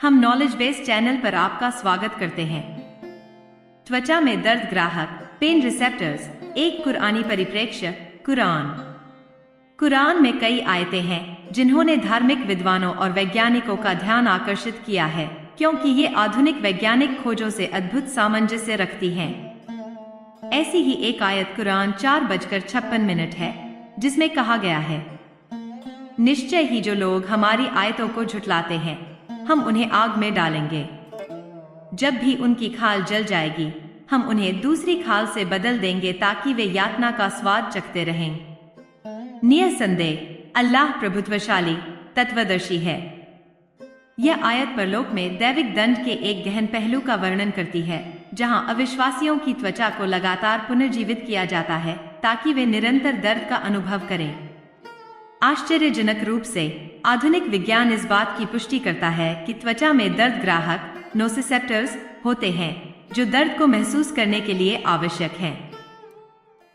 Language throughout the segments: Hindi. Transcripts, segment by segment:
हम नॉलेज बेस्ड चैनल पर आपका स्वागत करते हैं। त्वचा में दर्द ग्राहक पेन रिसेप्टर्स, एक कुरानी परिप्रेक्ष्य। कुरान में कई आयतें हैं जिन्होंने धार्मिक विद्वानों और वैज्ञानिकों का ध्यान आकर्षित किया है, क्योंकि ये आधुनिक वैज्ञानिक खोजों से अद्भुत सामंजस्य रखती हैं। ऐसी ही एक आयत कुरान 4:56 है, जिसमें कहा गया है, निश्चय ही जो लोग हमारी आयतों को झुठलाते हैं, हम उन्हें आग में डालेंगे। जब भी उनकी खाल जल जाएगी, हम उन्हें दूसरी खाल से बदल देंगे ताकि वे यातना का स्वाद चखते रहें। निसंदेह अल्लाह प्रभुत्वशाली तत्वदर्शी है। यह आयत परलोक में दैविक दंड के एक गहन पहलू का वर्णन करती है, जहां अविश्वासियों की त्वचा को लगातार पुनर्जीवित किया जाता है ताकि वे निरंतर दर्द का अनुभव करें। आश्चर्यजनक रूप से आधुनिक विज्ञान इस बात की पुष्टि करता है कि त्वचा में दर्द ग्राहक नोसिसेप्टर्स होते हैं, जो दर्द को महसूस करने के लिए आवश्यक हैं।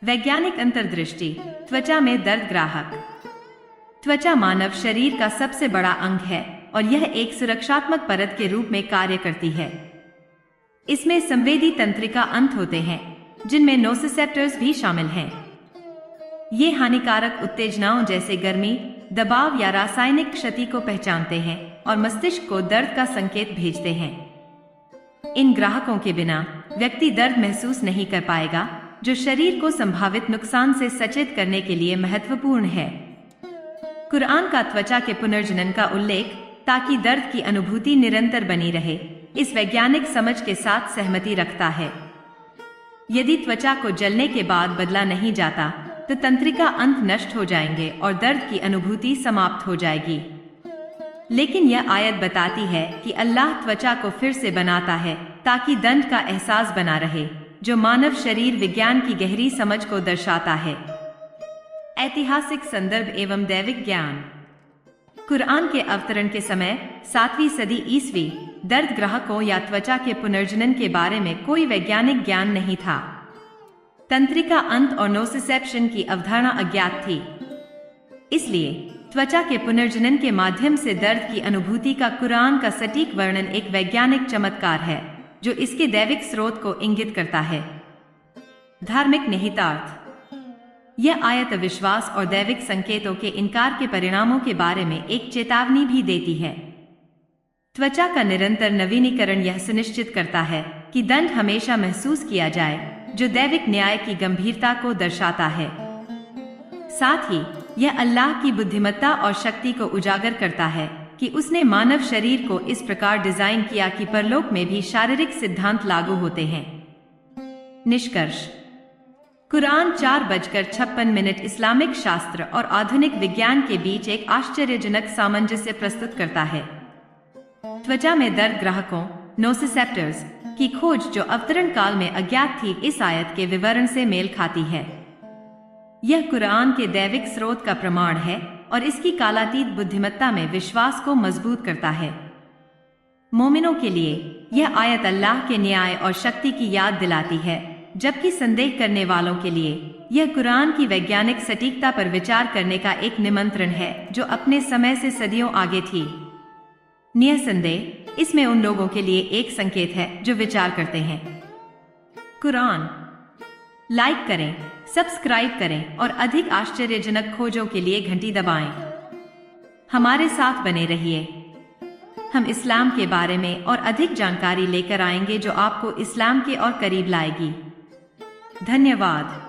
वैज्ञानिक अंतर्दृष्टि। त्वचा में दर्द ग्राहक। त्वचा मानव शरीर का सबसे बड़ा अंग है और यह एक सुरक्षात्मक परत के रूप में कार्य करती है। इसमें संवेदी तंत्रिका अंत होते हैं, जिनमें नोसिसेप्टर्स भी शामिल हैं। ये हानिकारक उत्तेजनाओं जैसे गर्मी, दबाव या रासायनिक क्षति को पहचानते हैं और मस्तिष्क को दर्द का संकेत भेजते हैं। इन ग्राहकों के बिना व्यक्ति दर्द महसूस नहीं कर पाएगा, जो शरीर को संभावित नुकसान से सचेत करने के लिए महत्वपूर्ण है। कुरान का त्वचा के पुनर्जनन का उल्लेख, ताकि दर्द की अनुभूति निरंतर बनी रहे, इस वैज्ञानिक समझ के साथ सहमति रखता है। यदि त्वचा को जलने के बाद बदला नहीं जाता, तो तंत्रिका अंत नष्ट हो जाएंगे और दर्द की अनुभूति समाप्त हो जाएगी। लेकिन यह आयत बताती है कि अल्लाह त्वचा को फिर से बनाता है ताकि दंड का एहसास बना रहे, जो मानव शरीर विज्ञान की गहरी समझ को दर्शाता है। ऐतिहासिक संदर्भ एवं दैविक ज्ञान। कुरान के अवतरण के समय 7वीं सदी ईस्वी दर्द ग्राहकों या त्वचा के पुनर्जनन के बारे में कोई वैज्ञानिक ज्ञान नहीं था। तंत्रिका अंत और नोसिसेप्शन की अवधारणा अज्ञात थी। इसलिए त्वचा के पुनर्जनन के माध्यम से दर्द की अनुभूति का कुरान का सटीक वर्णन एक वैज्ञानिक चमत्कार है, जो इसके दैविक स्रोत को इंगित करता है। धार्मिक निहितार्थ। यह आयत विश्वास और दैविक संकेतों के इनकार के परिणामों के बारे में एक चेतावनी भी देती है। त्वचा का निरंतर नवीनीकरण यह सुनिश्चित करता है कि दंड हमेशा महसूस किया जाए, जो दैविक न्याय की गंभीरता को दर्शाता है। साथ ही यह अल्लाह की बुद्धिमत्ता और शक्ति को उजागर करता है कि उसने मानव शरीर को इस प्रकार डिजाइन किया कि परलोक में भी शारीरिक सिद्धांत लागू होते हैं। निष्कर्ष। कुरान 4:56 इस्लामिक शास्त्र और आधुनिक विज्ञान के बीच एक आश्चर्यजनक सामंजस्य प्रस्तुत करता है। त्वचा में दर्द ग्राहकों नोसिसेप्टर्स की खोज, जो अवतरण काल में अज्ञात थी, इस आयत के विवरण से मेल खाती है। यह कुरान के दैविक स्रोत का प्रमाण है और इसकी कालातीत बुद्धिमत्ता में विश्वास को मजबूत करता है। मोमिनों के लिए यह आयत अल्लाह के न्याय और शक्ति की याद दिलाती है, जबकि संदेह करने वालों के लिए यह कुरान की वैज्ञानिक सटीकता पर विचार करने का एक निमंत्रण है, जो अपने समय से सदियों आगे थी। निसंदेह इसमें उन लोगों के लिए एक संकेत है जो विचार करते हैं। कुरान लाइक करें, सब्सक्राइब करें और अधिक आश्चर्यजनक खोजों के लिए घंटी दबाएं। हमारे साथ बने रहिए। हम इस्लाम के बारे में और अधिक जानकारी लेकर आएंगे, जो आपको इस्लाम के और करीब लाएगी। धन्यवाद।